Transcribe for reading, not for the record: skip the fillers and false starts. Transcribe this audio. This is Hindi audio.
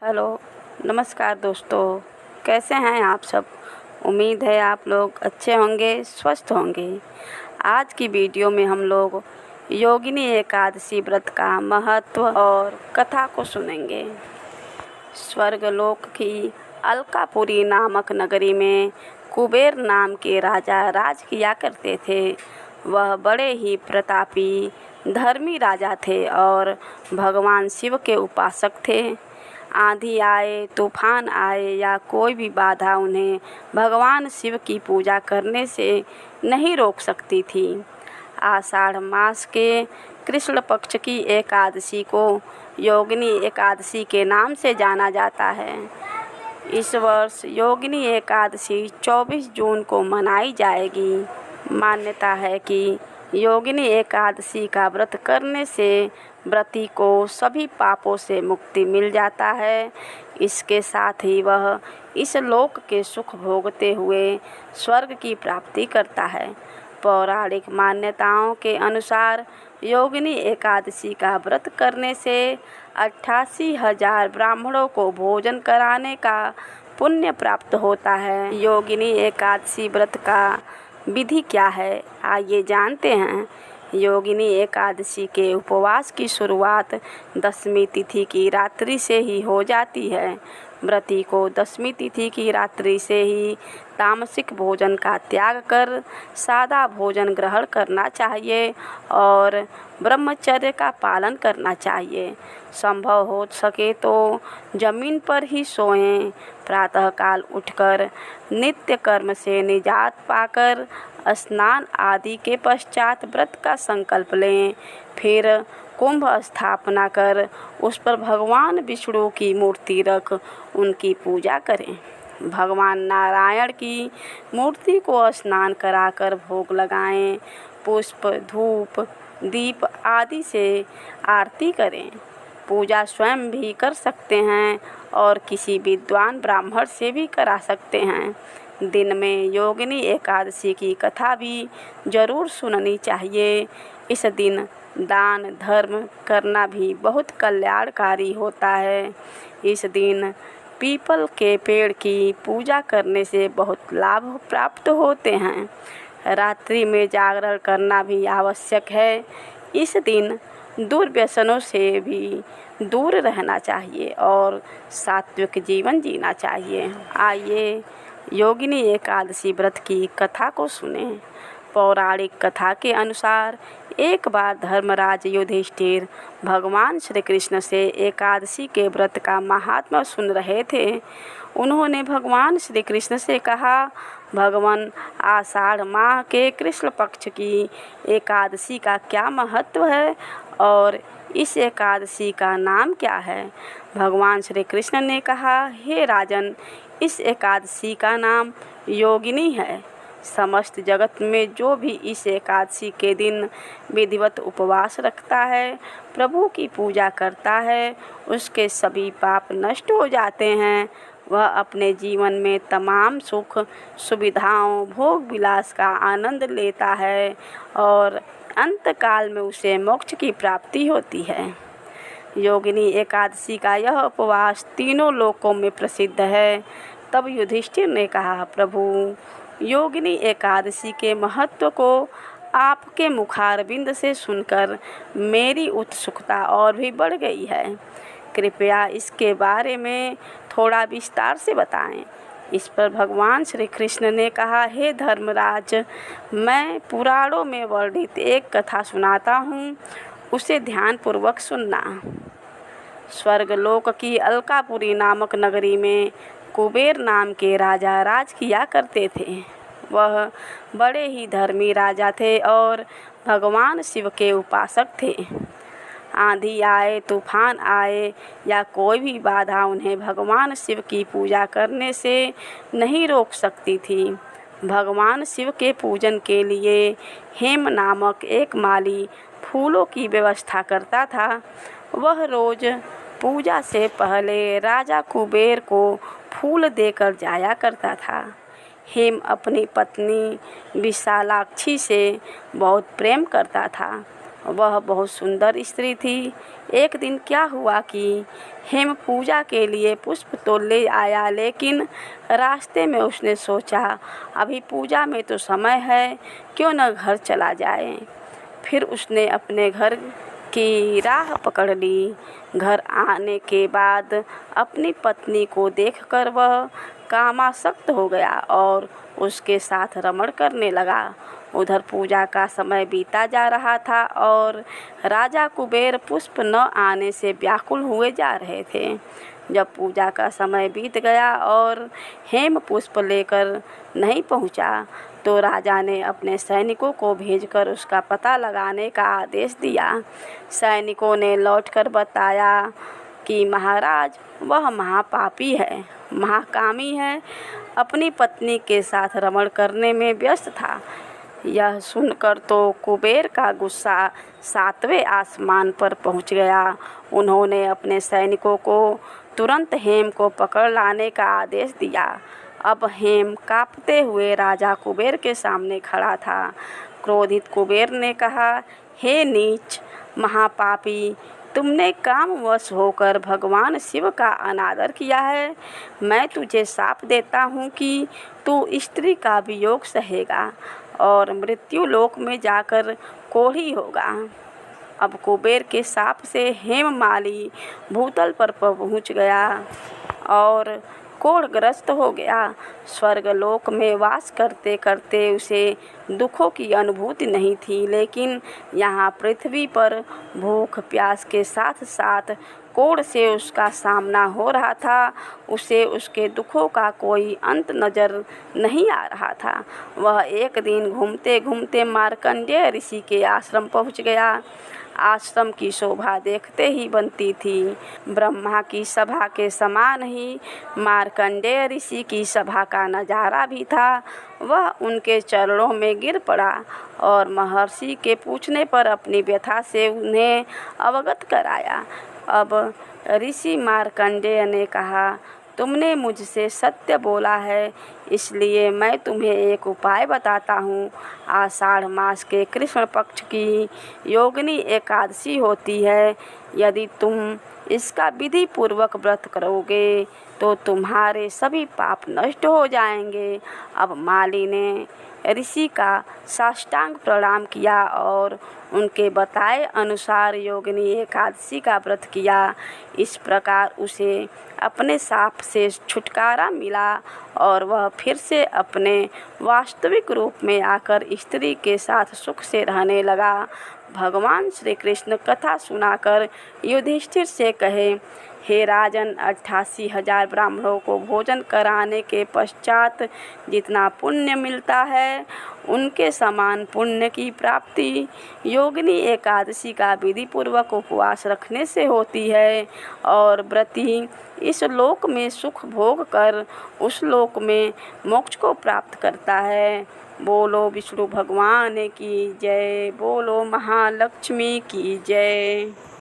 हेलो, नमस्कार दोस्तों। कैसे हैं आप सब? उम्मीद है आप लोग अच्छे होंगे, स्वस्थ होंगे। आज की वीडियो में हम लोग योगिनी एकादशी व्रत का महत्व और कथा को सुनेंगे। स्वर्गलोक की अलकापुरी नामक नगरी में कुबेर नाम के राजा राज किया करते थे। वह बड़े ही प्रतापी, धर्मी राजा थे और भगवान शिव के उपासक थे। आंधी आए, तूफान आए या कोई भी बाधा उन्हें भगवान शिव की पूजा करने से नहीं रोक सकती थी। आषाढ़ मास के कृष्ण पक्ष की एकादशी को योगिनी एकादशी के नाम से जाना जाता है। इस वर्ष योगिनी एकादशी 24 जून को मनाई जाएगी। मान्यता है कि योगिनी एकादशी का व्रत करने से व्रती को सभी पापों से मुक्ति मिल जाता है। इसके साथ ही वह इस लोक के सुख भोगते हुए स्वर्ग की प्राप्ति करता है। पौराणिक मान्यताओं के अनुसार योगिनी एकादशी का व्रत करने से 88,000 ब्राह्मणों को भोजन कराने का पुण्य प्राप्त होता है। योगिनी एकादशी व्रत का विधि क्या है, आइए जानते हैं। योगिनी एकादशी के उपवास की शुरुआत 10वीं तिथि की रात्रि से ही हो जाती है। व्रती को 10वीं तिथि की रात्रि से ही तामसिक भोजन का त्याग कर सादा भोजन ग्रहण करना चाहिए और ब्रह्मचर्य का पालन करना चाहिए। संभव हो सके तो जमीन पर ही सोएं। प्रातःकाल उठकर नित्य कर्म से निजात पाकर स्नान आदि के पश्चात व्रत का संकल्प लें। फिर कुंभ स्थापना कर उस पर भगवान विष्णु की मूर्ति रख उनकी पूजा करें। भगवान नारायण की मूर्ति को स्नान कराकर भोग लगाएं। पुष्प, धूप, दीप आदि से आरती करें। पूजा स्वयं भी कर सकते हैं और किसी विद्वान ब्राह्मण से भी करा सकते हैं। दिन में योगिनी एकादशी की कथा भी जरूर सुननी चाहिए। इस दिन दान धर्म करना भी बहुत कल्याणकारी होता है। इस दिन पीपल के पेड़ की पूजा करने से बहुत लाभ प्राप्त होते हैं। रात्रि में जागरण करना भी आवश्यक है। इस दिन दुर्व्यसनों से भी दूर रहना चाहिए और सात्विक जीवन जीना चाहिए। आइए योगिनी एकादशी व्रत की कथा को सुने। पौराणिक कथा के अनुसार एक बार धर्मराज युधिष्ठिर भगवान श्री कृष्ण से एकादशी के व्रत का महात्म्य सुन रहे थे। उन्होंने भगवान श्री कृष्ण से कहा, भगवान, आषाढ़ माह के कृष्ण पक्ष की एकादशी का क्या महत्व है और इस एकादशी का नाम क्या है? भगवान श्री कृष्ण ने कहा, हे राजन, इस एकादशी का नाम योगिनी है। समस्त जगत में जो भी इस एकादशी के दिन विधिवत उपवास रखता है, प्रभु की पूजा करता है, उसके सभी पाप नष्ट हो जाते हैं। वह अपने जीवन में तमाम सुख सुविधाओं भोग विलास का आनंद लेता है और अंत काल में उसे मोक्ष की प्राप्ति होती है। योगिनी एकादशी का यह उपवास तीनों लोकों में प्रसिद्ध है। तब युधिष्ठिर ने कहा, प्रभु, योगिनी एकादशी के महत्व को आपके मुखारविंद से सुनकर मेरी उत्सुकता और भी बढ़ गई है। कृपया इसके बारे में थोड़ा विस्तार से बताएं। इस पर भगवान श्री कृष्ण ने कहा, हे धर्मराज, मैं पुराणों में वर्णित एक कथा सुनाता हूँ, उसे ध्यानपूर्वक सुनना। स्वर्गलोक की अलकापुरी नामक नगरी में कुबेर नाम के राजा राज किया करते थे। वह बड़े ही धर्मी राजा थे और भगवान शिव के उपासक थे। आंधी आए, तूफान आए या कोई भी बाधा उन्हें भगवान शिव की पूजा करने से नहीं रोक सकती थी। भगवान शिव के पूजन के लिए हेम नामक एक माली फूलों की व्यवस्था करता था। वह रोज पूजा से पहले राजा कुबेर को फूल देकर जाया करता था। हेम अपनी पत्नी विशालाक्षी से बहुत प्रेम करता था वह बहुत सुंदर स्त्री थी। एक दिन क्या हुआ कि हेम पूजा के लिए पुष्प तो ले आया, लेकिन रास्ते में उसने सोचा अभी पूजा में तो समय है, क्यों न घर चला जाए। फिर उसने अपने घर की राह पकड़ ली। घर आने के बाद अपनी पत्नी को देखकर वह कामासक्त हो गया और उसके साथ रमण करने लगा। उधर पूजा का समय बीता जा रहा था और राजा कुबेर पुष्प न आने से व्याकुल हुए जा रहे थे। जब पूजा का समय बीत गया और हेम पुष्प लेकर नहीं पहुंचा, तो राजा ने अपने सैनिकों को भेजकर उसका पता लगाने का आदेश दिया। सैनिकों ने लौटकर बताया कि महाराज, वह महापापी है, महाकामी है, अपनी पत्नी के साथ रमण करने में व्यस्त था। यह सुनकर तो कुबेर का गुस्सा 7वें आसमान पर पहुंच गया। उन्होंने अपने सैनिकों को तुरंत हेम को पकड़ लाने का आदेश दिया। अब हेम कांपते हुए राजा कुबेर के सामने खड़ा था। क्रोधित कुबेर ने कहा, हे नीच महापापी, तुमने कामवश होकर भगवान शिव का अनादर किया है। मैं तुझे शाप देता हूँ कि तू स्त्री का वियोग सहेगा और मृत्यु लोक में जाकर कोढ़ी होगा। अब कुबेर के शाप से हेममाली भूतल पर पहुँच गया और कोढ़ग्रस्त हो गया। स्वर्गलोक में वास करते करते उसे दुखों की अनुभूति नहीं थी, लेकिन यहाँ पृथ्वी पर भूख प्यास के साथ साथ कोढ़ से उसका सामना हो रहा था। उसे उसके दुखों का कोई अंत नज़र नहीं आ रहा था। वह एक दिन घूमते घूमते मार्कंडेय ऋषि के आश्रम पहुँच गया। आश्रम की शोभा देखते ही बनती थी। ब्रह्मा की सभा के समान ही मार्कंडेय ऋषि की सभा का नज़ारा भी था। वह उनके चरणों में गिर पड़ा और महर्षि के पूछने पर अपनी व्यथा से उन्हें अवगत कराया। अब ऋषि मार्कंडेय ने कहा, तुमने मुझसे सत्य बोला है, इसलिए मैं तुम्हें एक उपाय बताता हूँ। आषाढ़ मास के कृष्ण पक्ष की योगिनी एकादशी होती है। यदि तुम इसका विधि पूर्वक व्रत करोगे तो तुम्हारे सभी पाप नष्ट हो जाएंगे। अब माली ने ऋषि का साष्टांग प्रणाम किया और उनके बताए अनुसार योगिनी एकादशी का व्रत किया। इस प्रकार उसे अपने शाप से छुटकारा मिला और वह फिर से अपने वास्तविक रूप में आकर स्त्री के साथ सुख से रहने लगा। भगवान श्री कृष्ण कथा सुनाकर युधिष्ठिर से कहे, हे राजन, 88,000 ब्राह्मणों को भोजन कराने के पश्चात जितना पुण्य मिलता है, उनके समान पुण्य की प्राप्ति योगिनी एकादशी का विधि पूर्वक उपवास रखने से होती है। और व्रती इस लोक में सुख भोग कर उस लोक में मोक्ष को प्राप्त करता है। बोलो विष्णु भगवान की जय। बोलो महालक्ष्मी की जय।